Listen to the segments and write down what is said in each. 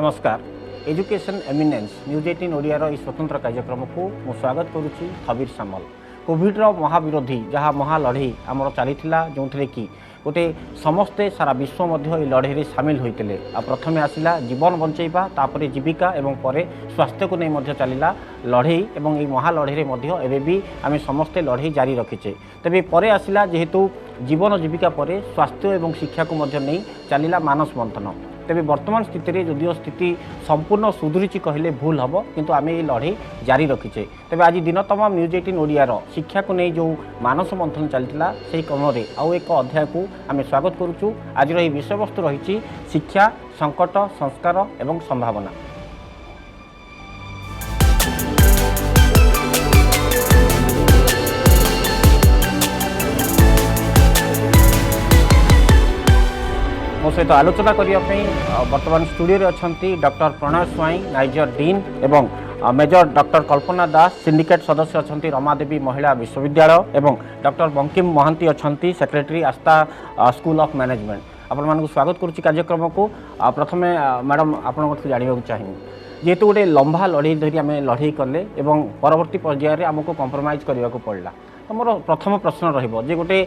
नमस्कार। Education eminence news 18 Odiyar यह स्वतंत्र कार्यक्रम को मु स्वागत करुच्ची खबीर सामल। कोविड्र महाविरोधी जहाँ महालढ़ई आमर चली जो थे कि गोटे समस्ते सारा विश्व मध्य लड़ई सामिल होते प्रथम आसला जीवन बंचेबा तापर जीविका एवं परे स्वास्थ्य को नहीं चलला लड़ई और महालढ़ई एवं भी आम समस्ते लड़ई जारी रखीचे। तेरे पर आसला जेहेतु जीवन जीविका पर स्वास्थ्य और शिक्षा को नहीं चलला मानस मंथन। तेज वर्तमान स्थिति में जदिव स्थिति संपूर्ण सुधुरी कहले भूल हम किंतु आम ये लड़ई जारी रखीचे। तेज आज दिन तमाम न्यूज 18 ओडियार शिक्षा को नहीं जो मानस मंथन चलता से क्रम आउ एक अध्याय को आम स्वागत करुचु। आज विषय वस्तु रही शिक्षा संकट संस्कार एवं संभावना। मो सहित आलोचना करने बर्तमान स्टूडियो रे अच्छी डॉक्टर प्रणय स्वाई नाइजर डीन एवं मेजर डॉक्टर कल्पना दास सिंडिकेट सदस्य अच्छा रमादेवी महिला विश्वविद्यालय एवं डॉक्टर बंकिम महांती अच्छा secretary Aastha school of management. आपण स्वागत करुच्ची कार्यक्रम को। प्रथम मैडम आपण जानवा चाहिए जेहेतु गोटे लंबा लड़ई धरी आम लड़ई कले एवं परवर्ती पर्यायर आमको कंप्रोमाइज करने को पड़ा। तो मोर प्रथम प्रश्न रही गोटे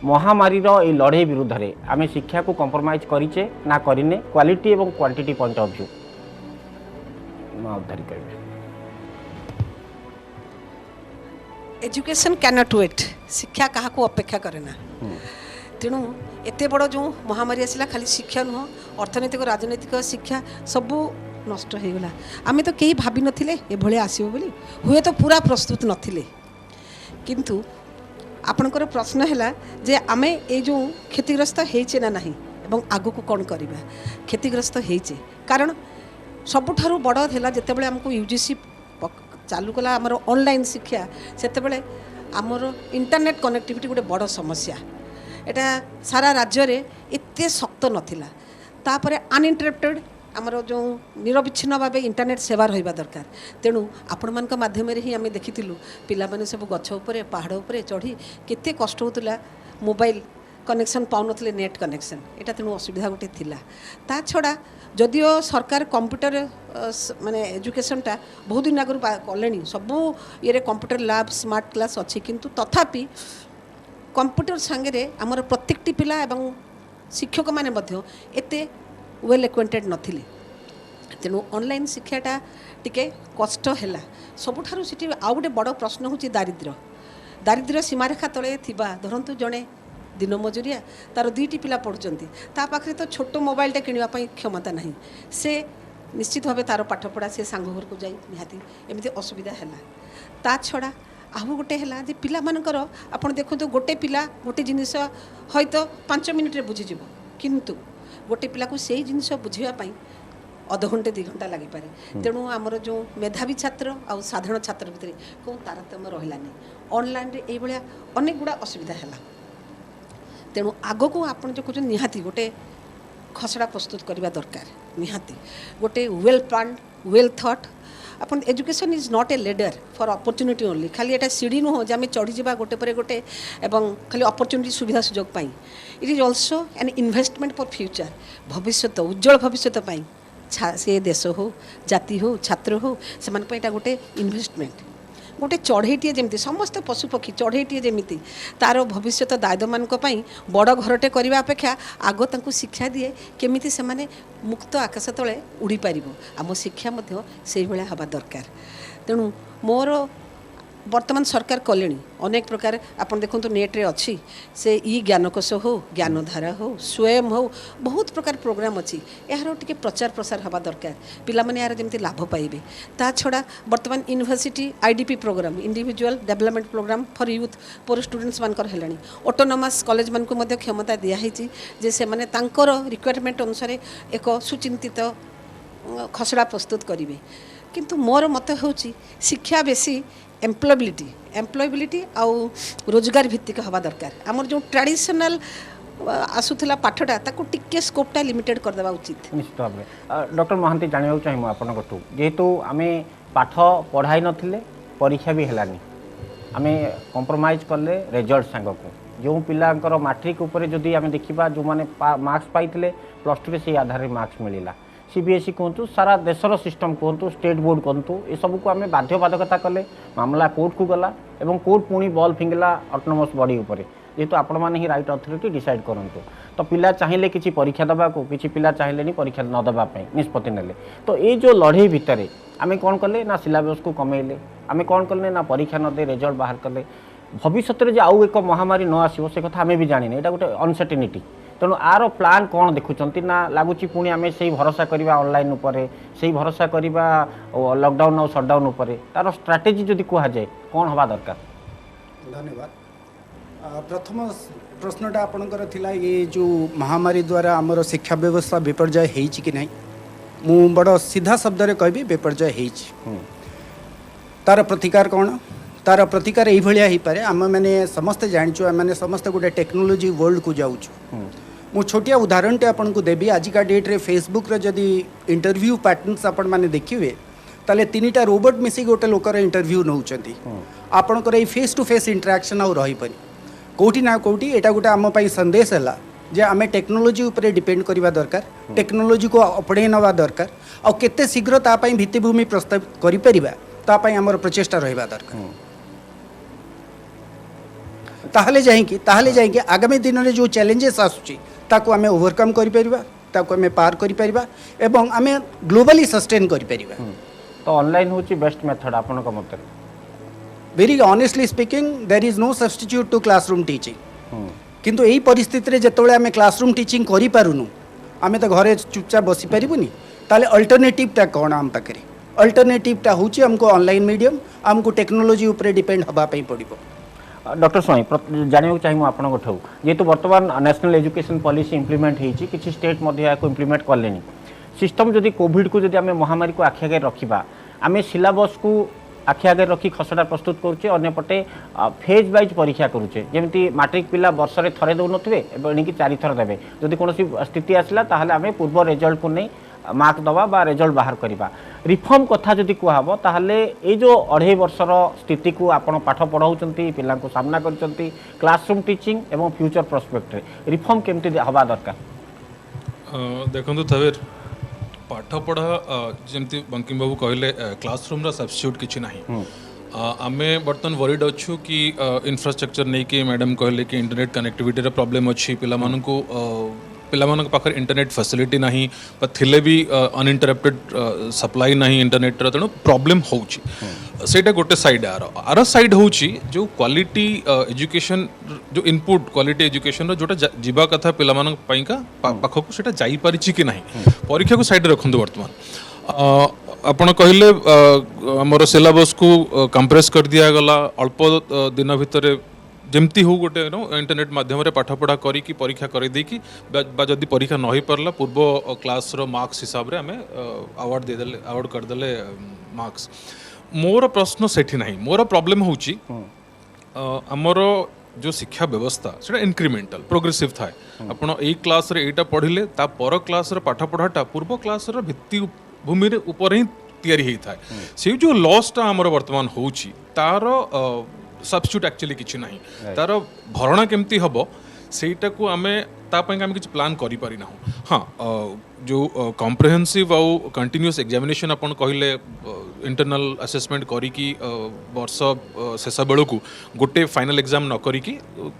महामारी ये लड़ई विरुद्ध रे आम शिक्षा को कंप्रोमाइज करिचे ना करिने क्वालिटी एवं क्वांटिटी पॉइंट ऑफ व्यू उद्धारी करेंगे। एजुकेशन कैनॉट वेट शिक्षा क्या अपेक्षा करेना। तेणु एत बड़ जो महामारी आसला खाली शिक्षा नुह अर्थनैतिक राजनैतिक शिक्षा सबू नष्ट हो गला। आम तो कहीं भावी नथिले एभले आसीबो बोली हुए तो पूरा प्रस्तुत नथिले। किंतु आपणकर प्रश्न है जे आमे ये जो क्षतिग्रस्त होइचे ना नहीं एवं आगो को कौन करवा क्षतिग्रस्त होइचे कारण सबुठारु बड़ है जितेबाला आमको यूजीसी चालू कला आमर ऑनलाइन शिक्षा सेतेबाला आमर इंटरनेट कनेक्टिविटी गोटे बड़ समस्या एटा सारा राज्य रे एते शक्त नथिला। तापर अनइंटरप्टेड आमर जो निरविच्छिन्न भाव इंटरनेट सेवा रहा दरकार। तेणु आपण मान माध्यम ही आम देखी पिला माने सब गछ उपरे पहाड़ उपरे चढ़ी केते कष्ट होतला mobile connection pound net connection एटा तेणु असुविधा गोटे थिला। ता छड़ा जदिओ सरकार कंप्यूटर माने एजुकेशनटा बहुत दिन आगु कले सबू ये कंप्यूटर लैब स्मार्ट क्लास अच्छी किंतु तथापि कंप्यूटर सांगे आमर प्रत्येकटी पिला एवं शिक्षक माने मध्य एते वेल एक्वेंटेड नथिले। तेणु ऑनलाइन शिक्षाटा टिके कष्ट है सबुठारु सिटी आउ गोटे बड़ प्रश्न होची दारिद्र्य। दारिद्र्य सीमारेखा तले थिबा धरंतु जड़े दिन मजुरिया तार दुईटी पिला पढ़ुचंती ता पाखरे तो छोट मोबाइलटा किनिबा पई क्षमता नहीं से निश्चित भाव तार पाठपढ़ा से सांग घर को जाई निहाती एमती असुविधा है। ता छड़ा आहु गोटे है जे पिला मानकर आपण देखंतु गोटे पिला गोटे जिनिस हयतो 5 मिनिट रे बुझी जिवो किंतु गोटे पिला को से जिनस बुझापी अध घंटे 2 घंटा लगी पारे। तेणु आमर जो मेधावी छात्र आ साधारण छात्र भितर कौ तारतम्य रहानी ऑनलाइन रे भाया अनेक गुड़ा असुविधा है। तेणु आग को आप जो कहते निहाती गोटे खसड़ा प्रस्तुत करने दरकार निहाती गोटे well planned well thought upon education is not a ladder for opportunity only खाली एटा सीढ़ी नुह जे आम चढ़ी जा गोटे पर गोटे एवं खाली अपॉर्चुनिटी सुविधा सुजोग पाई it is also an investment for future भविष्य उज्जवल भविष्य से देश हो जाति हो छात्र हो से गोटे इन्वेस्टमेंट गोटे चढ़ईटे जमी समस्त पशुपक्षी चढ़ईटे जमी तार भविष्य दायद मान बड़ घरटे करने अपेक्षा आग तांको शिक्षा दिए केमिति से माने मुक्त आकाश तले उड़ी पार आम शिक्षा से भाया हवा दरकार। तेणु मोर वर्तमान सरकार कले अनेक प्रकार आप देखो नेट रे अच्छी से ई ज्ञानकोश हो ज्ञानधारा हो स्वयं हो बहुत प्रकार प्रोग्राम अच्छी यार टिके प्रचार प्रसार हवा दरकार पिला माने यार जमती लाभ पाइबे। ता छड़ा वर्तमान university IDP program individual development program for youth पोर स्टूडेंट्स मानकर हेलानी ऑटोनोमस कॉलेज मान को मध्य क्षमता दिया है जे से माने तांकर रिक्वायरमेंट अनुसार एक सुचिंतित खसड़ा प्रस्तुत करेंगे। किंतु मोर मत होची शिक्षा बेसी एम्प्लॉयबिलिटी आउ रोजगार भित्तिक हवा दरकार। आमर जो ट्रेडिशनल आसूला पाठटा ताको टिके स्कोपटा लिमिटेड करदेवा उचित। निश्चित भाव डॉक्टर महांती जानवा चाहिए आपठू जेहेतु आम पाठ पढ़ाई नथिले परीक्षा भी हेलानी आम कंप्रोमाइज कले रिजल्ट सांग को जो पिलांकर मैट्रिक उपरे जदि आम देखा जो मैंने मार्क्स पाई प्लस टू से आधार मार्क्स मिलला सीबीएसई कहतु सारा देशर सिस्टम कहतु स्टेट बोर्ड कहतु ये सबको आम बाध्यबाधकता कले मामला कोर्ट को गला और कोर्ट पुणी बल फिंगला ऑटोनोमस बॉडी उपरे जेहेतु आपण मैंने ही राइट अथॉरिटी डिसाइड करूँ तो पिला चाहिए किसी परीक्षा देवा को किसी पिला चाहिए परीक्षा न देवाई निष्पत्ति नेले तो ये जो लड़े भितर आम कौन कले ना सिलेबस को कमेले आम कौन कले ना परीक्षा न दे रिजल्ट बाहर कले भविष्य में आउ एक महामारी न आसो से कथा आम भी जानी यहाँ गोटे अनसर्टेनिटी तेणु आर प्लान कौन देखुं ना लगुच पुणी आम से भरोसा करवा ऑनलाइन उपरे से भरोसा करवा लॉकडाउन और सटडाउन उपरे तार स्ट्राटेजी जदि कहुए कौन हवा दरकार। धन्यवाद। प्रथम प्रश्नटा आपणकर थिला ये जो महामारी द्वारा आमर शिक्षा व्यवस्था विपर्जय होइछि कि नहीं मु बड़ सीधा शब्द रे कहबी विपर्जय होइछि तार प्रतिकार कौन तार प्रतिकार यही भाया हो पारे आम मैंने समस्ते जाचु आम मैंने समस्ते गोटे टेक्नोलोजी वर्ल्ड को जाऊँ मु छोटिया उदाहरणटे आपन को देवी आजिका डेट रे फेसबुक रे जदि इंटरव्यू पैटर्न्स आपण माने देखिए ताले तीनटा रोबोट मिसी गोटे लोकर इंटरव्यू नौचंती आपणकर ये फेस टू फेस इंटरेक्शन आउ रही पानी कोठी ना कोठी एटा गोटे आम पाई संदेश है जे आम टेक्नोलोजी उपरे डिपेंड करवा दरकार टेक्नोलोजी को अपणे नवा दरकार आ केते शीघ्र ता पाई भित्तिभूमि प्रस्ताव करि परिबा ता पाई हमर प्रचेष्टा रहिबा दरकार ताहले जाइए आगामी दिन में जो चैलेंजेस आसुची ताको आमे ओवरकम करि परिबा ताको आमे पार करि परिबा एवं आमे ग्लोबली सस्टेन करि परिबा तो ऑनलाइन होची बेस्ट मेथड आपन को मत very honestly speaking there is no substitute to classroom teaching किंतु एही परिस्थिति रे जेतोळे आमे क्लासरूम टीचिंग करि पारुनु आमे तो घरे चुपचाप बसी परिबुनी ताले अल्टरनेटिव टा कोन आम पाखरे अल्टरनेटिव टा होची हमको ऑनलाइन मीडियम हमको टेक्नोलोजी उपरे डिपेंड हबा पई पड़िबो। डॉक्टर स्वाई जानवा चाहिए आपको ठू जेहेतु बर्तमान नेशनल एजुकेशन पॉलिसी इम्प्लीमेंट होती किसी स्टेट इम्प्लीमेंट कले सिस्टम जदि कोविड को जदि आम महामारी को आखि आगे रखा आम सिलेबस को आखि आगे रखी खसड़ा प्रस्तुत करुचे अन्यपटे फेज वाइज परीक्षा करुचे जमी मैट्रिक पिला वर्ष में थे दौन थे एणिकी 4 थर देवे जदि कौन स्थिति आसला ताहले आम पूर्व रिजल्ट को नहीं मार्क दवा बा रिजल्ट बाहर करवा रिफॉर्म कथा जदि कहब ताहले ये जो 2.5 वर्षर स्थिति को आपण पाठ पढ़ाऊँच पिला सामना कर क्लासरूम टीचिंग एवं फ्यूचर प्रोस्पेक्ट रे रिफॉर्म केमती हवा दरकार देखो तबेर पाठ पढ़ा जमती बंकिम बाबू कहले क्लासरूम रा सब्स्टिट्यूट किछि नाही आमे बर्तन वरीड अच्छु कि इंफ्रास्ट्रक्चर नहीं कि मैडम कहले कि इंटरनेट कनेक्टिविटी रा प्रॉब्लम अच्छी पिला मानकु पिलाମାନଙ୍କ ପାଖରେ ଇଣ୍ଟରନେଟ୍ ଫ୍ୟାସିଲିଟି ନାହିଁ ବା ଥିଲେ ବି ଅନଇଣ୍ଟରପ୍ଟେଡ୍ ସପ୍ଲାଇ ନାହିଁ ଇଣ୍ଟରନେଟ୍ର ତେଣୁ ପ୍ରୋବ୍ଲେମ୍ ହେଉଛି ସେଇଟା ଗୋଟେ ସାଇଡ୍ ଆର ସାଇଡ୍ ହେଉଛି ଯେଉଁ କ୍ୱାଲିଟି ଏଜୁକେସନ୍ ଯେଉଁ ଇନପୁଟ୍ କ୍ୱାଲିଟି ଏଜୁକେସନ୍ର ଯେଉଁଟା ଯିବା କଥା ପିଲାମାନଙ୍କ ପାଇଁକା ପାଖକୁ ସେଇଟା ଯାଇପାରିଛି କି ନାହିଁ ପରୀକ୍ଷାକୁ ସାଇଡ୍ରେ ରଖନ୍ତୁ ବର୍ତ୍ତମାନ ଆପଣ କହିଲେ ଆମର ସିଲାବସ୍କୁ କମ୍ପ୍ରେସ୍ କରିଦିଆଗଲା ଅଳ୍ପ ଦିନ ଭିତରେ जमती हो गोटे इंटरनेट माध्यम पाठपढ़ा करी परीक्षा कर जदि परीक्षा न हो पारा पूर्व क्लास मार्क्स हिसाब से आम अवार्ड करदे मार्क्स मोर प्रश्न सेठी नहीं मोर प्रॉब्लम होची आमर जो शिक्षा व्यवस्था से इनक्रिमेंटल प्रोग्रेसिव थाए आपड़ यही क्लास रे एटा पढ़िले ता पर क्लास पाठपढ़ाटा पूर्व क्लास भित्ति भूमि उपर ही तैयारी होता है से जो लॉसटा आमर वर्तमान होची तार सब्स्टिट्यूट एक्चुअली किसी ना तार भरणा केमती हम सेटा को आम तापाई किसी प्लान करि ना हाँ जो कॉम्प्रिहेंसिव आउ कंटिन्यूअस एग्जामिनेशन अपन कहले इंटरनल असेसमेंट करी वर्ष शेष बेलू को गोटे फाइनल एग्जाम न करी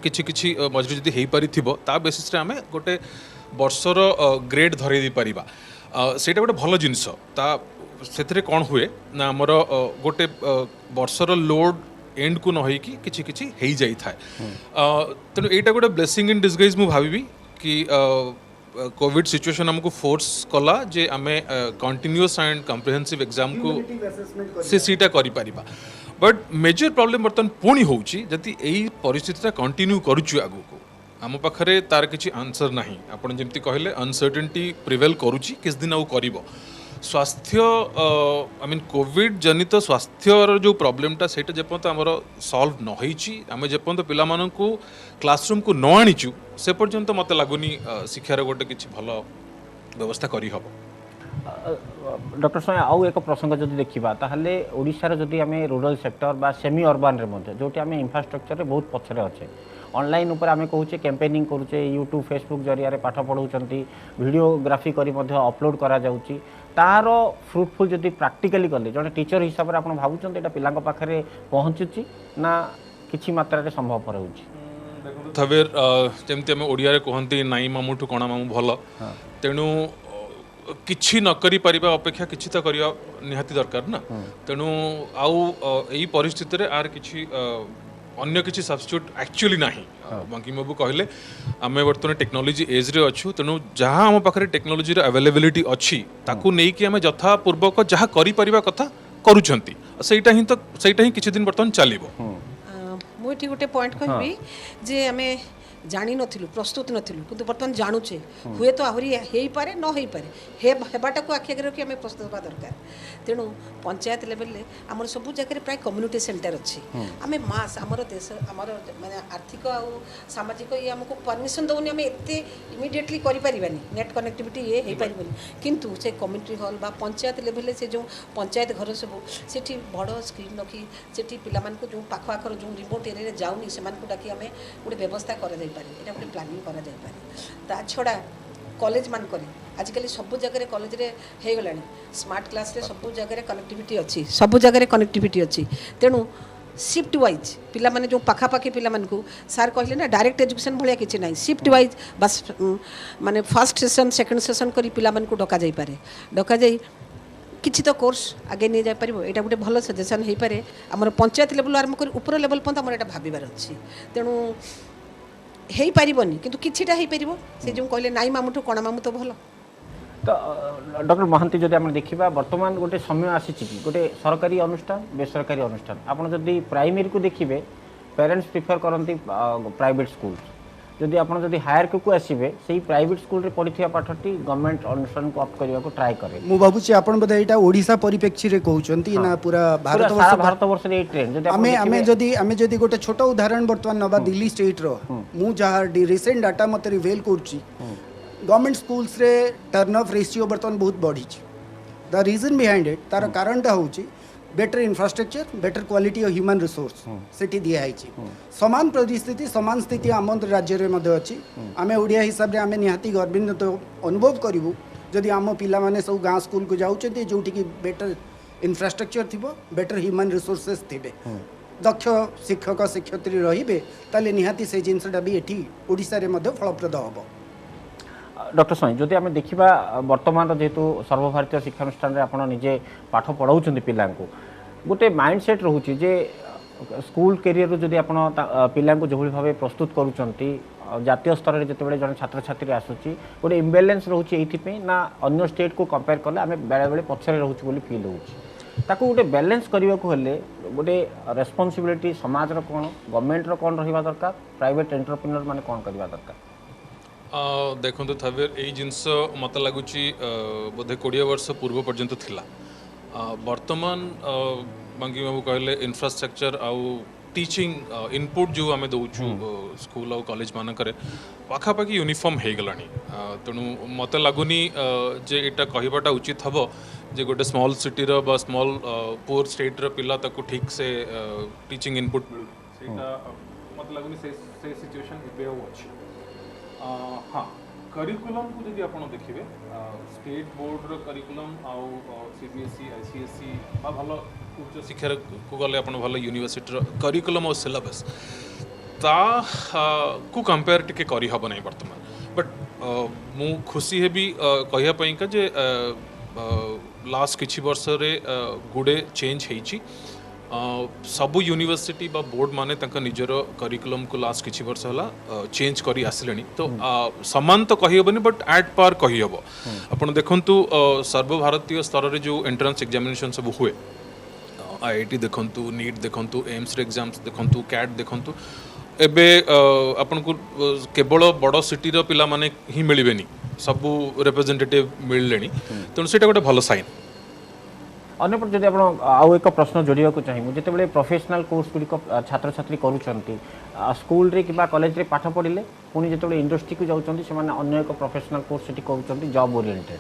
किसी मझे जदि हो पारि ता बेसिस आम गोटे वर्षर ग्रेड धरई पारिबा सेटा गोटे भल जिनस ता से कौन हुए ना आमर गोटे वर्षर लोड एंड को न कि किसी हो जाए तेणु यहाँ गोटे ब्लेसिंग इन डिस्गाइज मु भावी कि कोविड सिचुएशन हमको फोर्स कला जे आमे कंटिन्यूअस एंड कॉम्प्रिहेंसिव एग्जाम को से सीटा करि परिबा बट मेजर प्रॉब्लम बर्तन पुणी होउची जति एई परिस्थितिटा कंटिन्यू करूछु आगु को आम पाखरे तार किछि आंसर नाही आपण जेमति कहले अनसर्टेनिटी प्रिवेल करूची किस दिन आउ करिवो स्वास्थ्य आई मीन कोविड जनित स्वास्थ्य जो प्रॉब्लमटा सेटा जेपर्यंत आमर सॉल्व न होईची आमे जेपर्यंत पिला मानकु क्लासरूम को न आनीचु से पर्यंत मते लागुनी शिक्षार गोटे किछि भलो व्यवस्था करी हबो। डॉक्टर साहेब आउ एक प्रसंग जदि देखा ताहले ओडिशार जदि आमे रूरल सेक्टर बा सेमी अर्बान रे मध्ये जोटी आमे इंफ्रास्ट्रक्चर रे बहुत पछरे अच्छे ऑनलाइन ऊपर आम कहूचे कैंपेनिंग करूचे यूट्यूब फेसबुक जरिया पाठ पढ़ाऊँच वीडियोग्राफी करी अपलोड करा जाउची तार फ्रुटफुल जदि प्राक्टिकली कले जड़े टीचर हिसाब से आप भावुं यहाँ पिला पाखे पहुँचुची ना किसी मात्रा संभवपर हो थवेर जमती आम ओडिया कहती नाई मामूठू कणा मामू भल तेणु किछि न करि परिबा अपेक्षा किछि तो करिया निहाती दरकार ना तेणु आउ एई परिस्थिति रे आर किछि अन्य किछि सब्स्टिट्यूट एक्चुअली नाही बाकी बाबू कहले आमे वर्तमान टेक्नोलॉजी एज रे अछु तेणु जहाँ आम पाखरे टेक्नोलॉजी रे अवेलेबिलिटी अछि ताकू नै कि आमे यथा पूर्वक जहाँ करि परिबा कथा करूछंती सेटा ही किछि दिन वर्तमान चलिबो मुझे गोटे पॉइंट कहबी जे आमे जानी नथिलु प्रस्तुत नथिलु किंतु बर्तमान जानुचे हुए तो आहरी हेई पारे न हेई पारे हेबाटा को आखि आगे रखी आमे प्रस्तुत होगा दरकार तेणु पंचायत लेवल ले हमर सब जगह प्राय कम्युनिटी सेंटर अच्छी आमे मास हमर देश हमर माने आर्थिक आ सामाजिक ये हमको परमिशन दउनी आमे एते इमीडिएटली करि परिबानी नेट कनेक्टिविटी ये हेई परिबानी किंतु से कम्युनिटी हॉल बा पंचायत लेवल ले से जो पंचायत घर सब सेठी बड़ स्क्रीन रखी सेठी पिला मान को जो पाख आखर जो रिमोट एरिया रे जाउनी से मान को डाकी आमे गोटे व्यवस्था कर दे पारे एटा गोटे प्लानिंग करा जाय पारे ता छडा कॉलेज मान करे आजिकल सब जगह कॉलेज रे हे गलानी स्मार्ट क्लास रे सब जगह कनेक्टिविटी अच्छी सब जगह कनेक्टिविटी अच्छी तेणु शिफ्ट वाइज पिला माने जो पाखापाखि पिला मान को सार कहले ना डायरेक्ट एजुकेशन भलिया किछि नाही शिफ्ट वाइज बस माने फर्स्ट सेशन सेकंड सेशन करी पिला मान को डका जाय पारे डका जाय किछि तो कोर्स आगे नहीं जाय परिबो एटा गोटे भलो सजेशन हे पारे हमर पंचायत लेवल आरंभ करी ऊपर लेवल पन हमर एटा भाबिबार अछि तेणु हे पारिबनी किंतु किछिटा हे परिबो से जो कहले नाई मामूठू कोणा मामू तो भलो तो डॉक्टर महांती जदि आम देखा बर्तमान गोटे समय आसी गोटे सरकारी अनुष्ठान बेसरकारी अनुष्ठान आपड़ जदि प्राइमेरी को देखिए पेरेंट्स प्रिफर करती प्राइवेट स्कूल जदि आप हायर को आसवे से प्राइवेट स्कूल पढ़ी पाठटी गवर्नमेंट अनुष्ठान को अप्ट करने को ट्राए करे मु भाबुची आपण बोधे एटा ओडिसा परिप्रेक्षी रे कहउचंती ना पूरा भारत वर्ष रे ट्रेंड आमे जदि गोटे छोट उदाहरण वर्तमान नबा दिल्ली स्टेट रो मु जहा रिसेंट डाटा मते रिवील करची गवर्नमेंट स्कूल्स रे टर्न ऑफ रेशियो बर्तमान बहुत बढ़ी द रीजन बिहाइंड इट तार कारणटा होची better infrastructure better quality of human resource सेठी दिया है समान परिस्थिति समान स्थिति आम राज्य रे मध्य अच्छी आमे ओडिया हिसाब रे आमे निहाती गर्वित अनुभव करूँ जदि आम पिला माने सब गाँ स्कूल को जाऊँच जोटि की बेटर इंफ्रास्ट्रक्चर थिबो बेटर ह्यूमन रिसोर्सेस थिबे दक्ष शिक्षक शिक्षयित्री रहिबे ताले निहाती से जिनसटा भी एठी ओडिसा रे मध्य फलप्रद हबो डॉक्टर स्वाई जदि आम देखा बर्तमान जेहेतु सर्वभारतीय शिक्षानुष्ठान आप निजे पाठ पढ़ाऊँ पिला गोटे माइंड सेट रोचे जे स्कूल कैरियर जदि आप पिला जो भाव प्रस्तुत करुँच जातीय स्तर में जिते जन छात्र छात्री आसूँ गोटे इम्बालांस रोचे ये ना अन्य स्टेट को कंपेयर कले आम बेले बेले पछरे रोचे बोली फील होता गोटे बैलेंस करने को हेले गोटे रेस्पॉन्सिबिलिटी समाज कौन गवर्नमेंट कौन रहा दरकार प्राइवेट एंटरप्रेन्योर माने कौन करवा दरकार देखो थवेर यही जिनस मत लगुच बोधे 20 वर्ष पूर्व पर्यंत थिला वर्तमान बांकी बाबू कहले इंफ्रास्ट्रक्चर आउ टीचिंग इनपुट जो आम दौचु स्कूल और कॉलेज मानक पाखापाखि यूनिफॉर्म हो गलानी तेणु मत लगुनि जे एटा कहबाटा उचित हम जे गोटे स्मॉल सिटीर बा स्मॉल पुअर स्टेट पिला ताकू ठीक से टीचिंग इनपुट मत लगुनि से सिचुएशन एबे अछि हाँ करिकुलम को जदि आप देखिए स्टेट बोर्ड करिकुलम आउ सीबीएसई आईसीएसई भल उच्च शिक्षा को गले आप भल यूनिवर्सिटी करिकुलम और सिलेबस ता को कंपेयर टिके करी हब नहीं वर्तमान बट मु खुशी है भी कहिया का जे लास्ट किछि वर्ष रे गुडे चेंज हेची सबु यूनिवर्सिटी बा बोर्ड माने तंका निजर करिकुलम को लास्ट किछि वर्ष होला चेंज करी आसिलेनी तो समान तो कहि हबनी बट एट पार कहि हबो आपण देखंतु सर्वभारतीय स्तर रे जो एंट्रेंस एग्जामिनेशन सब हुए आईआईटी देखंतु नीट देखंतु एम्स रे एग्जाम्स देखंतु कैट देखंतु एबे आपण को केवल बड़ सिटी रो पिला माने ही मिलिबेनी सबु रिप्रेजेंटेटिव मिललेनी तेणु सेटा गोटे भलो साइन अन्यपट जब आप आउ एक प्रश्न जोड़ा चाहिए जिते प्रोफेशनल कोर्स गुड़िक छात्र छात्री करुँच स्कूल रे कि कॉलेज रे पाठ पढ़िले पुणी जो इंडस्ट्री को जाऊँच से अन्य एक प्रोफेशनल कोर्स से कर जॉब ओरिएंटेड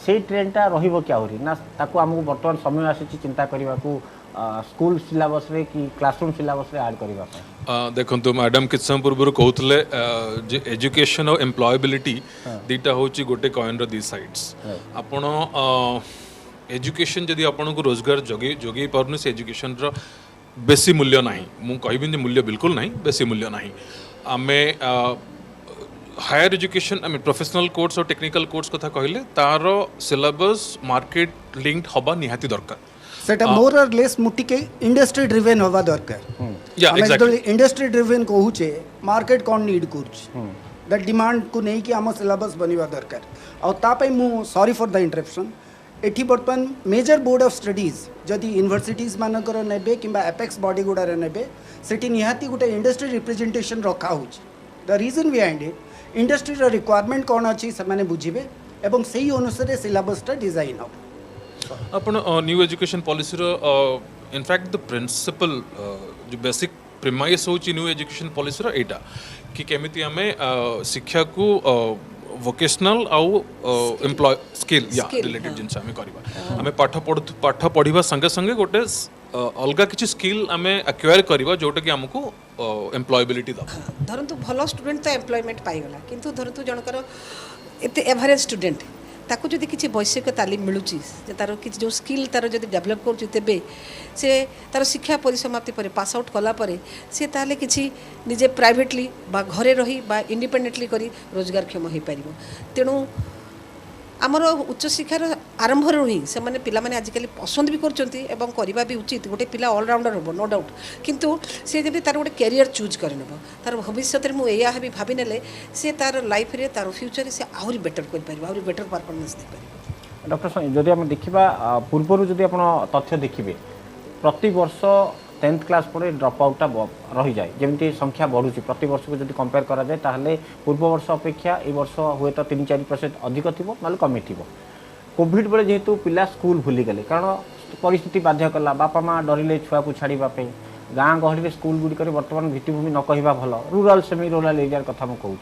से ट्रेंडटा रहा क्या ना ताकू आमको बर्तमान समय आसी चिंता करने को स्कूल सिलेबस रे कि क्लासरूम सिलेबस रे ऐड करबा पे देखो मैडम किछ समय पूर्व कहते जे एजुकेशन और एम्प्लॉयबिलिटी दीटा होची गोटे कॉइन रो दी साइड्स आपण एजुकेशन जदि आपण को रोजगार जोगे पारनु से एजुकेशन रो बेसी मूल्य नाही मु कहबिन जे मूल्य बिल्कुल नाही बेसी मूल्य नाही आमे higher education I mean professional course और टेक्निकल कोर्स कथा कहले तार सिलेबस मार्केट लिंक्ड हबा निहाती दरकार सेटा मोर और लेस मुट्टी के इंडस्ट्री ड्रिवेन होवा दरकार या हमें एग्जैक्टली इंडस्ट्री ड्रिवेन कहूचे मार्केट कौन नीड कुछ दैट डिमांड को नहीं कि आम सिलेबस बनवा दरकार और तापई मु सॉरी फॉर द इंटरप्शन एठी बर्तमान मेजर बोर्ड ऑफ स्टडीज जदि यूनिवर्सिटीज मानकर नेबे किंबा एपेक्स बॉडी गुडारे नेबे सेठी निहाती गोटे इंडस्ट्री रिप्रेजेंटेशन रखा होची the reason behind it industry रो रिक्वायरमेंट कौन अच्छी से माने बुझिबे एवं सही अनुसार सिलेबसटा डिजाइन हो आपण न्यू एजुकेशन पॉलिसी रो इनफैक्ट द प्रिंसिपल जो बेसिक प्रिमाइस होची न्यू एजुकेशन पॉलिसी रो एटा कि केमिति हमें शिक्षा को वोकेशनल आउ एम्प्लॉय स्किल या रिलेटेड जिनस हमें करबा हमें पाठ पढ़िबा संगे संगे गोटे अलगा किछि स्किल हमें एक्वायर करबा जोटा कि हमको एम्प्लॉयबिलिटी द धरतु भल स्टूडेंट तो एम्प्लॉयमेंट पाइगला किंतु धरतु जनकर एते एवरेज स्टूडेंट ताकू जदि किसी वैषयिक तालीम मिलूची तार कि जो स्किल तार जदि डेभलप करुच्ची तेबे से तार शिक्षा परिसमाप्ति पर पास आउट कला परे से ताले किसी निजे प्राइवेटली बा घरे रही बा इंडिपेंडेंटली करी रोजगारक्षम हो पार तेणु आमर उच्च शिक्षार आरंभ ही से मैंने पिला माने आजिकल पसंद भी करवा भी उचित गोटे पिला ऑलराउंडर हम नो डाउट किंतु से जब तार गोटे कैरियर चूज कर तार भविष्य में मुझे भी भावी ने से तार लाइफ रे तार फ्यूचर से आहरी बेटर कर आहरी बेटर परफॉर्मेंस दे पार डॉक्टर स्वामी जदि आम देखा पूर्वर जदि आप तथ्य देखिए प्रति वर्ष 10th क्लास पर ड्रप आउटा रही जाए जमी संख्या बढ़ुची प्रति वर्ष को जब कंपेयर करा जाए ताहले पूर्व वर्ष अपेक्षा ए वर्ष हुए तो 3-4% अधिक थी ना कमी थी कोविड बेले जेहेतु पिला स्कूल भूली गले कारण परिस्थिति बाध्य कला बापा माँ डरिले छुआ को छाड़ापी गाँ गहली स्कूल गुड़िक बर्तमान भित्तिभूमि न कहवा भल रूराल सेमी रूराल एरिया कथा मुझे कहूँ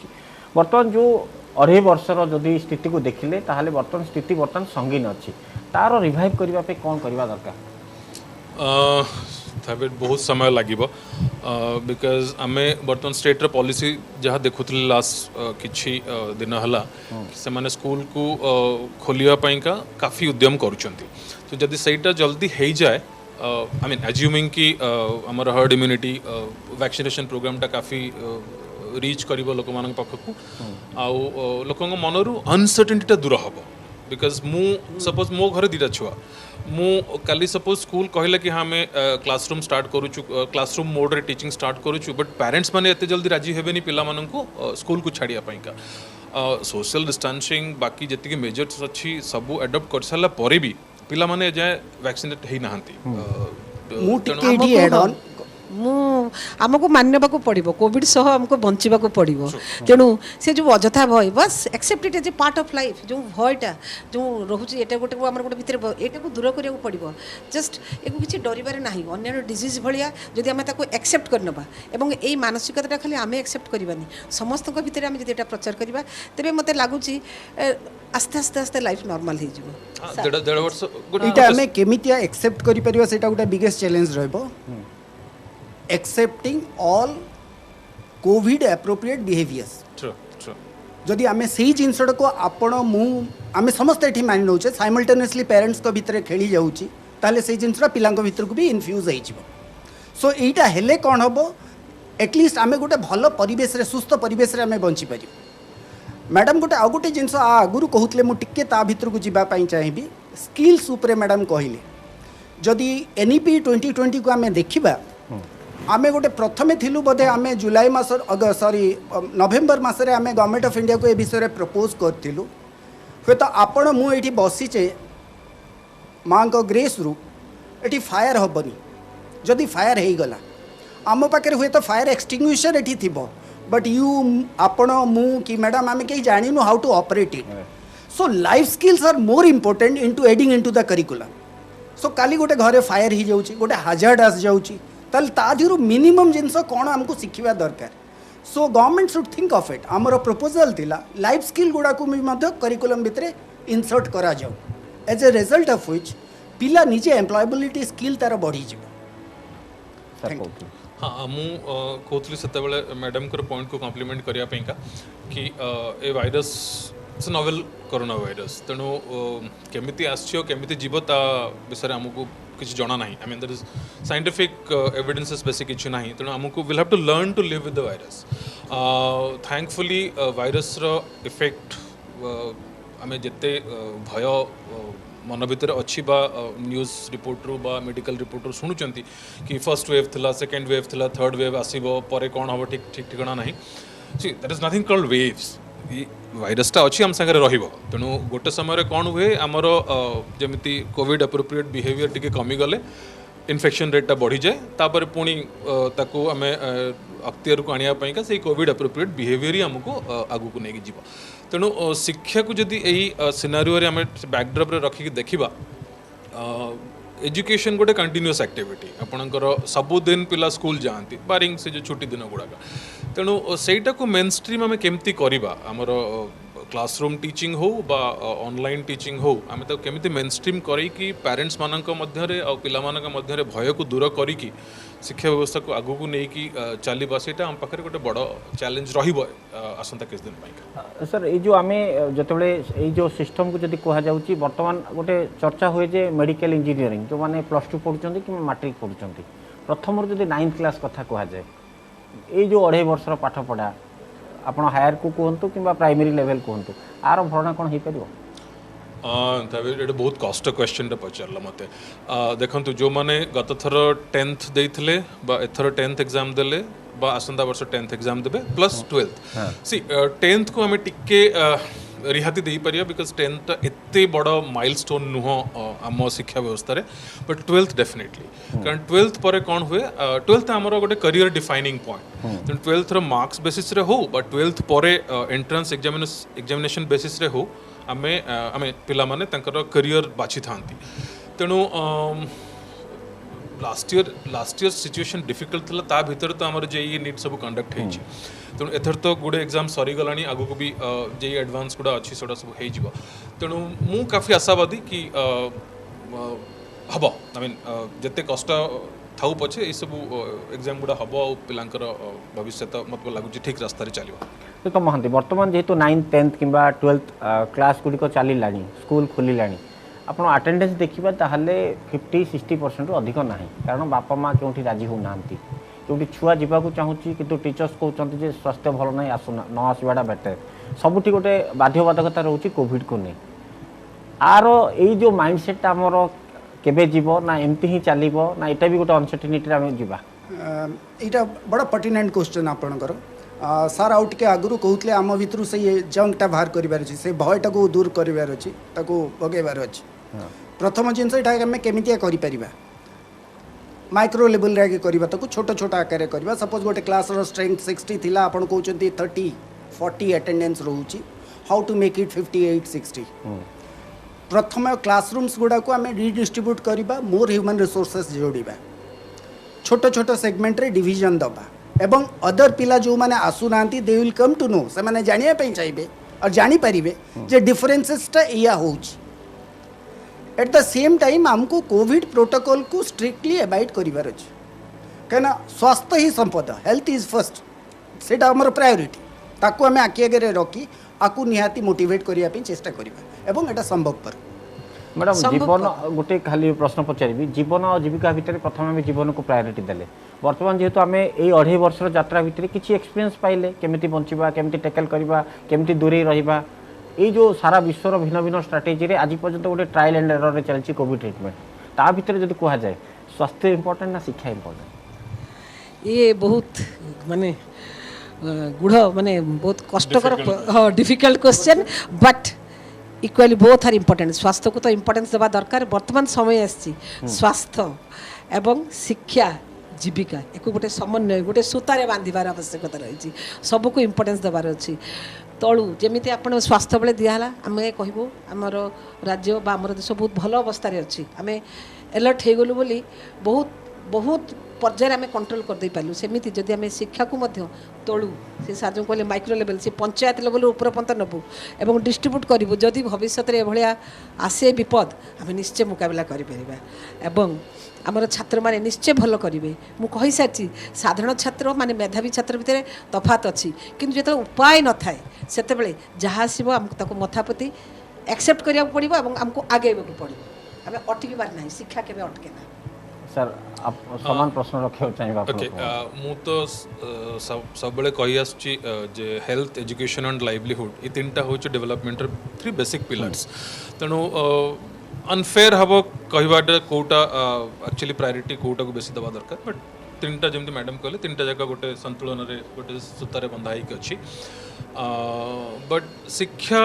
बर्तमान जो 2.5 वर्षर जदि स्थिति को देखिले ताहले बर्तमान स्थिति बर्तमान संगीन अच्छी तार रिवाइव करने कौन करवा दरकार तबे बहुत समय लगिबो बिकॉज आमे बर्तमान स्टेट रो पॉलिसी जहाँ देखुतले लास्ट किछि दिन हला से माने स्कूल को खोलिया पई का काफी उद्यम करूछंती तो जदि सेटा जल्दी हेई जाए आई मीन एज्यूमिंग कि हमर हर्ड इम्यूनिटी वैक्सीनेशन प्रोग्राम टा काफी रीच करिवो लोक मान पाखकु आउ लोकंग मनरु अनसर्टेनिटी दूर हबो बिकॉज मु सपोज मो घर दीटा छुआ मु काली सपोज स्कूल कहले कि हाँ मैं क्लासरूम स्टार्ट करूछु क्लासरूम मोड रे टीचिंग स्टार्ट करूछु बट पेरेंट्स माने एते जल्दी राजी हेबेनी पिला माननकु स्कूल को छाड़िया पई का सोशल डिस्टेंसिंग बाकी जति मेजर्स अच्छी सब एडॉप्ट कर साला परे भी पिला माने जाय वैक्सीनेट हेई नाहंती मु टिके एड ऑन आमको मानवा पड़ो कोविड सह आमको बंचा पड़ो तेणु से जो अजथा भय बस accept it as a part of life जो भयटा जो रोचे ये गोटे आम गोटे भितर यहाँ को दूर करा पड़ो जस्ट एक किसी डरबार ना अन्य डिजीज भाया जदि आम एक्सेप्ट करनबा एवं यही मानसिकता खाली आम एक्सेप्ट करवानी समस्त भितर आम जो प्रचार करवा तेरे मत लगुच आस्ते आस्ते आस्ते लाइफ नॉर्मल केमितिया एक्सेप्ट करि परिबा सेटा गोटे बिगेस्ट चैलेंज रहबो accepting all Covid appropriate behaviours जदि आमे सही जिनसड़ को आपण मु आमे समस्त एठी मानि नउचे साइमल्टेनियसली पेरेंट्स को भीतर खेली जाउची ताले सही जिनसड़ा पिलांक भीतर को भी इन्फ्यूज होई जिवो सो एटा हेले कोन हबो एटलीस्ट आमे गोटे भलो परिवेश रे सुस्थ परिवेश रे आमे बंची पारि मैडम गोटे आ गोटे जिनस आगुरु कहूतले मु टिके ता भीतर को जिबा पई चाहिबी स्किल्स ऊपर मैडम कहिले जदि एनईपी 2020 को आमे देखिबा आमे गोटे प्रथमे थिलु बोधे आमे जुलाई मास सॉरी नवेम्बर मासरे आमे गवर्नमेंट ऑफ इंडिया को ए विषय में प्रपोज करथिलु हे तो आपण मु एठी बसीचे माँ को ग्रेस रु एठी फायर हबनी जदि फायर हे गला आम पाखे हुए तो फायर एक्सटिंग्विशर एठी थिबो बट यू आपण मु कि मैडम आमे कहीं जानिनु how to operate it so life skills are more important into adding into the curriculum so काली गोटे घरे फायर ही जाउची गोटे हाजार्ड आस जाउची ताल तादिरु मिनिमम जिनस कौन आमको शिखिबा दरकार so government should think of it आमर प्रपोजल थिला लाइफ स्किल गुड़ा को करिकुलम भितर इनसर्ट करा जाऊ as a result of which पिला निजे एम्प्लॉयबिलिटी स्किल तार बढ़ी जीव सर Thank you. कहूँ हाँ मु कहूली से मैडम को पॉइंट को कम्प्लीमेंट करने कि a virus it's novel corona virus तेणु केमिति आसछि केमिति जीव ता विषय आमको किसी जना ना I mean there is scientific evidences basic किसी ना तेणु आमको will have to learn to live with the virus thankfully virus रो इफेक्ट आम जिते भय मन भितर अच्छी बा न्यूज रिपोर्टरू बा मेडिकल रिपोर्टरू शुणुचंती कि फर्स्ट वेव थिला सेकेंड वेव थिला थर्ड वेव आसीबो परे कौन हम ठीक ठीक ठिकाना नहीं सी that is nothing called waves भाइरसटा अच्छी आम सागर रहिबो तेणु गोटे समय कौन हुए आमर जमी कोविड एप्रोप्रिएट बिहेवियर टी कमीगले इन्फेक्शन रेटा बढ़ी जाए तापर पुणी ताकू आम अख्तियार को आने से कोविड एप्रोप्रिएट बिहेवियर ही आमको आगू नहीं जीव तेणु शिक्षा को जदि यही सिनारियो आम बैकड्रप रखिक देखा एजुकेशन गोटे कंटिन्यूअस एक्टिविटी आपणकर सबुदिन पिला स्कूल जाती बारिंग से जो छुट्टी दिन गुड़ाक तेणु सहीटा को मेन स्ट्रीम आम केमती करवा आमर क्लासरूम टीचिंग हो बा ऑनलाइन टीचिंग हो आम तो केमिति मेन स्ट्रीम करी पेरेंट्स मानक मध्यरे आ पिला मानक मध्यरे भय को दूर करी शिक्षा व्यवस्था को आगू को लेकिन चलवा से आम पाखे गोटे बड़ चैलेंज रसंता किस दिन पाई सर ये जो आम जो जो सिस्टम को जब कहुच्छी बर्तमान गोटे चर्चा हुए जे मेडिकल इंजीनियरिंग जो मैंने +2 पढ़ुं कि मैट्रिक पढ़ुं प्रथम जब 9th क्लास कथा कहुए ये जो 2.5 वर्षर पाठ पढ़ा आपण हायर को कहतु कि प्राइमरी लेवल कहतु आर भरणा कौन हो पार ये बहुत कष्ट क्वेश्चन पचार मत देखो जो मैंने गत थर 10th देते एथर 10th एग्जाम देले आसंता वर्ष 10th एग्जाम देबे प्लस 12th सी 10th को आम टिके रिहाती दे पारिया बिकज 10th एते बड़ माइलस्टोन नुह आम शिक्षा व्यवस्था रे बट 12th डेफिनेटली कारण 12th पर कौन हुए 12th आमर गोटे करियर डिफाइनिंग पॉइंट तेणु 12th मार्क्स बेसिस रे हो बट 12th पर एंट्रांस एग्जामिनेशन बेसिस रे हो आमे आमे पिला माने तंकर करियर बाछि थांती तेणु लास्ट ईयर सिचुएशन डिफिकल्ट था ता भीतर तो आमर जेई नीट सब कंडक्ट होइछि तेणु एथर तो गुड़े एग्जाम सरी गलानी आगु को भी जेई एडवांस गुड़ा अच्छी सोटा सब हो जिवो तेणु मु काफी आशावादी कि हबो आई मीन जते कष्ट थाउ पछे ए सब एग्जाम गुड़ा हबो आ पिलांकर भविष्य तो मतलब लागु ठीक रास्ता रे चलिवो देखो महांती बर्तमान जेहेतु 9th 10th कि 12th क्लास गुड़िक चलिलानी स्कूल खोलिलानी आपण अटेंडेंस देखिबा ताहले 50-60% रु अधिक नाही कारण बापा माँ केउठी राजी हो नांती केउठी छुआ जीवा को चाहूची किंतु टीचर्स कहउचंती जे स्वास्थ्य भल नाही आसुना न आसबाडा बेटर सबुठी गोटे बाध्यबाधकता रहउची कोविड को नहीं आर एई जो माइंडसेट हमर केबे जीवो ना एमती ही चलिबो ना एटा भी गोटे अनसर्टेनिटी रे हम जीवा एटा बड़ा पर्टिनेंट क्वेश्चन आपणकर सार आउ टिके आगुरु कहूतले आम भितरु से जंगटा बाहर करिवार अछि से भयटा को दूर करिवार अछि ताको बगेबार अछि प्रथम जिनस एटा आमे केमितिया करि परिबा माइक्रो लेवल रे करिबा ताको छोट छोट आकार रे करिबा सपोज गोटे क्लास रो स्ट्रेंथ 60 थिला आपण कहउचंती 30-40 अटेंडेंस रहउची हाउ टू मेक इट 58-60 प्रथम क्लासरूम्स गुडा को आमे रिडिस्ट्रीब्यूट करिबा मोर ह्यूमन रिसोर्सेस जोड़िबा छोट छोट सेगमेंट रे डिवीजन दबा एवं अदर पिला जो माने आसुना they will come to know से माने जानिया पे चाहिए और जानी पारिबे जे डिफरेंसेसटा या होउची एट द सेम टाइम हमको कोविड प्रोटोकॉल को स्ट्रिक्टली अबाइड करिवार अछि कहना स्वास्थ्य ही संपदा हेल्थ इज फर्स्ट सेटा हमर प्रायोरिटी ताको हमें आखि आगे रखी आकु निहाती मोटिवेट करिया पे चेष्टा करिबा एवं एटा संभवपर मैडम जीवन गोटे खाली प्रश्न पचारि जीवन और जीविका भितर प्रथम आम जीवन को प्रायोरिटी देले बर्तमान जेहेतु आम ये 2.5 वर्षर यात्रा भितर किसी एक्सपीरियंस पाइले केमिति बंचिबा केमिति टैकल करबा केमिति दूरे रहिबा ये जो सारा विश्वर भिन्न भिन्न स्ट्राटेजी रे आज पर्यंत गोटे ट्रायल एंड एरर रे चलछि कोविड ट्रीटमेंट ता भितर जदि कहा जाए स्वास्थ्य इंपोर्टेंट ना शिक्षा इंपोर्टेंट ये बहुत माने गुढ़ माने बहुत कष्टकर difficult question but equally both are important स्वास्थ्य को तो इम्पोर्टेंस देवा दरकार वर्तमान समय आसी स्वास्थ्य एवं शिक्षा जीविका एक गोटे समन्वय गोटे सूतारे बांधिबार आवश्यकता रही सबको इम्पोर्टेंस देवार अच्छी तलू जमी आप स्वास्थ्य बेले दिहला आम कहूँ आमर राज्य आमर देश बहुत भल अवस्था अच्छी आम एलर्ट हो गलु बोली बहुत बहुत पर्यायर आम कंट्रोल करदे पार्लु सेमती जदि आम शिक्षा को तोलू से सार जो कहले माइक्रो लेवल से पंचायत लेवल ऊपर पर्यंत नबू एवं डिस्ट्रीब्यूट करूँ जदि भविष्य में एभलिया आसे विपद आम निश्चय मुकाबला करें आमर छात्र मैंने निश्चय भल करेंगे मुझे सारी साधारण छात्र माने मेधावी छात्र भितर तफात अच्छी किंतु जो उपाय न थाए से जहाँ आसो आमको मथापति एक्सेप्ट करा पड़ो और आमको आगे पड़ो आम अटकी पार ना शिक्षा के अटके ना सर आप समान प्रश्न रखा चाहिए ओके मु तो सब बेले कही आसुची जे हेल्थ एजुकेशन एंड लाइवलीहुड ये तीनटा होचे डेवलपमेंट 3 बेसिक पिलर्स तेणु अनफेयर हम कहवाटा कोटा एक्चुअली प्रायोरिटी कोटा को बेसी दबा दरकार बट तीनटा जमी मैडम कहले तीनटा जगह गोटे संतुलन गोटे सूतार बंधा होगी अच्छी बट शिक्षा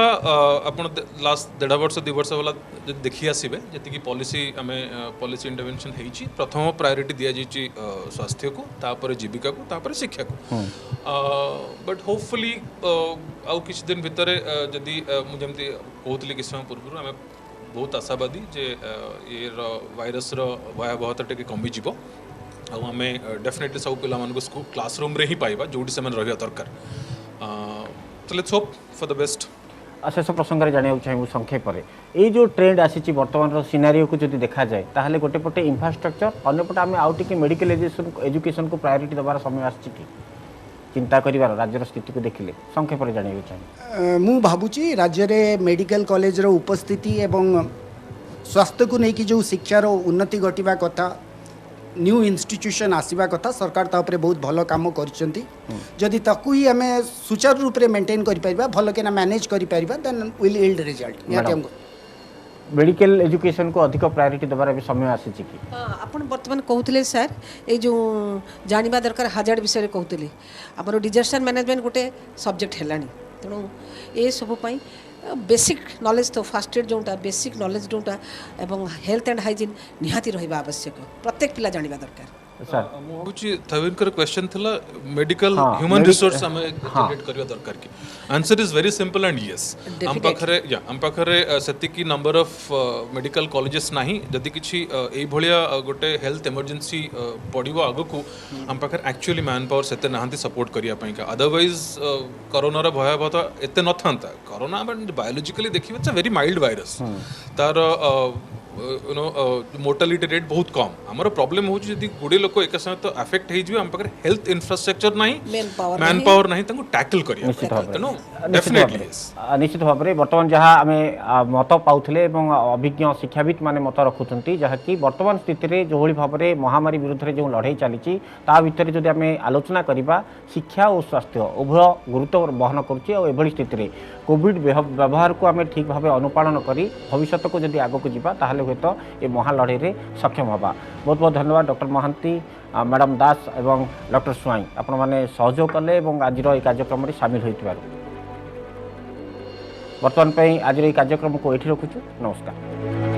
आपण लास्ट 1.5 वर्ष 2 वर्ष वाला देखी आसबे जी पॉलिसी आम पॉलिसी इंटरवेंशन होती प्रथम प्रायोरिटी दि जाइए स्वास्थ्य को तापर जीविका को तापर शिक्षा को बट होपफुली आउ किछ दिन भितर जदि मुझे कहती किछ समय पूर्व आम बहुत आशावादी जे ये वायरस भयावहता टे कमिज आम डेफिनेटली सब पिला स्कूल क्लासरूम रे ही पाइबा जोटी से रहा दरकार तो let's hope for the best शेष प्रसंग में जाना चाहिए संक्षेप ये जो ट्रेंड आसी बर्तमान सिनारियो को जब देखा जाए ताहले गोटे पटे इंफ्रास्ट्रक्चर अंपटे आम आउ टे मेडिकल एजुकेशन को प्रायोरिटी देवार समय आसी चिंता करिवार राज्यर स्थिति को देखिले संक्षेप में जाना चाहिए मु भावुची राज्य में मेडिकल कॉलेज रो उपस्थिति एवं स्वास्थ्य को लेकिन जो शिक्षार उन्नति घटवा कथा न्यू इंस्टीट्यूशन आसवा कथा सरकार तापरे बहुत भल काम करछंती जदि ताकू ही आम सुचारू रूप से मेंटेन करि परिबा भल केना मैनेज करि परिबा देन विल यील्ड रिजल्ट निहाती हमको मेडिकल एजुकेशन को अधिक प्रायोरिटी देवार भी समय आसी कि आपण बर्तमान कहते सर ये जो जानिबा दरकार हाजार्ड विषय कहते आमर डिजास्टर मैनेजमेंट गोटे सब्जेक्ट है तेणु ये सबपाई बेसिक नॉलेज तो फास्ट एड जोटा बेसिक नॉलेज जोटा एवं हेल्थ एंड हाइजीन निहाती रहिबा आवश्यक प्रत्येक पिला जानिबा दरकार थविनकर क्वेश्चन थिला मेडिकल ह्यूमन रिसोर्स हमें जनरेट करवा दरकार की answer is very simple and yes हम पाखरे सेतिकी नंबर ऑफ मेडिकल कॉलेजेस नाही जदि किछि एई भलिया गोटे हेल्थ इमरजेंसी पड़िबो आगो को हम पाखरे एक्चुअली मैन पावर सेते नाहंती सपोर्ट करिया पई का अदरवाइज कोरोना रा भयावहता एते नथांता कोरोना बायोलॉजिकली देखिबे it's a very mild virus तार मोर्टालिटी रेट बहुत कम आमर प्रॉब्लम हो गुड़े लोक एक समय तो अफेक्ट हो आम पाखे हेल्थ इंफ्रास्ट्रक्चर ना मैन पावर ना टैकल निश्चित भाव में बर्तमान जहाँ आम मत पाऊले अभिज्ञ शिक्षाविद मैंने मत रखुंट जहाँकि बर्तमान स्थित में जो भाव में महामारी विरुद्ध में जो लड़ाई चली भितर जब आम आलोचना करवा शिक्षा और स्वास्थ्य उभय गुरुत्व बहन करुँच स्थित में कोविड व्यवहार को आम ठीक भाव अनुपालन कर भविष्य को जब आग को जावा ताहले हुए तो ये महालड़ई में सक्षम हवा बहुत बहुत धन्यवाद डॉक्टर महांती मैडम दास एवं डॉक्टर स्वाई आपण मैंने सहयोग कले आज ये कार्यक्रम में सामिल होइतिबार बर्तमान आज ये कार्यक्रम को ये रखुचु नमस्कार।